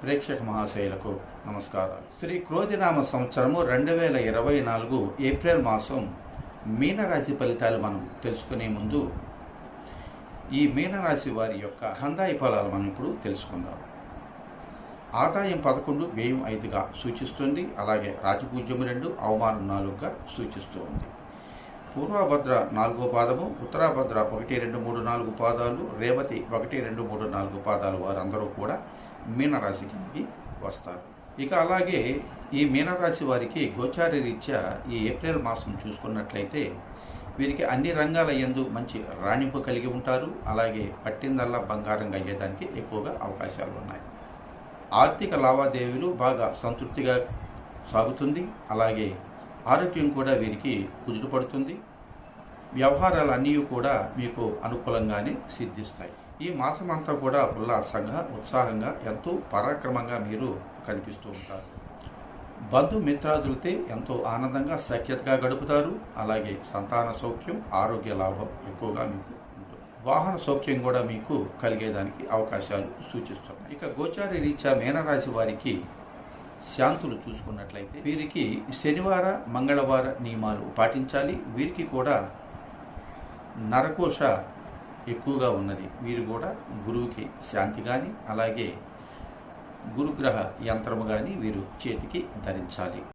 ప్రేక్షక మహాశయులకు నమస్కారాలు. శ్రీ క్రోధినామ సంవత్సరము 2024 ఏప్రిల్ మాసం మీనరాశి ఫలితాలు మనం తెలుసుకునే ముందు ఈ మీనరాశి వారి యొక్క ఖందాయి ఫలాలు మనం ఇప్పుడు తెలుసుకుందాం. ఆదాయం 11, వ్యయం 5గా సూచిస్తుంది. అలాగే రాజపూజ్యం 2, అవమానం 4గా సూచిస్తుంది. పూర్వభద్ర 4వ పాదము, ఉత్తరాభద్ర 1, 2, 3, 4 పాదాలు, రేవతి 1, 2, 3, 4 పాదాలు వారందరూ కూడా మీనరాశి కిందకి వస్తారు. ఇక అలాగే ఈ మీనరాశి వారికి గోచార రీత్యా ఈ ఏప్రిల్ మాసం చూసుకున్నట్లయితే వీరికి అన్ని రంగాల యందు మంచి రాణింపు కలిగి ఉంటారు. అలాగే పట్టిందల్లా బంగారంగా అయ్యేదానికి ఎక్కువగా అవకాశాలు ఉన్నాయి. ఆర్థిక లావాదేవీలు బాగా సంతృప్తిగా సాగుతుంది. అలాగే ఆరోగ్యం కూడా వీరికి కుదుటపడుతుంది. వ్యవహారాలన్నీ కూడా మీకు అనుకూలంగానే సిద్ధిస్తాయి. ఈ మాసం అంతా కూడా ఉల్లాసంగా, ఉత్సాహంగా, ఎంతో పరాక్రమంగా మీరు కనిపిస్తూ ఉంటారు. బంధుమిత్రాదులతో ఎంతో ఆనందంగా, సఖ్యతగా గడుపుతారు. అలాగే సంతాన సౌఖ్యం, ఆరోగ్య లాభం ఎక్కువగా మీకు ఉంటుంది. వాహన సౌఖ్యం కూడా మీకు కలిగేదానికి అవకాశాలు సూచిస్తున్నాయి. ఇక గోచార రీత్యా మీనరాశి వారికి శాంతులు చూసుకున్నట్లయితే వీరికి శనివార, మంగళవార నియమాలు పాటించాలి. వీరికి కూడా నరకోశ ఎక్కువగా ఉన్నది. వీరు కూడా గురువుకి శాంతి కానీ, అలాగే గురుగ్రహ యంత్రము కానీ వీరు చేతికి ధరించాలి.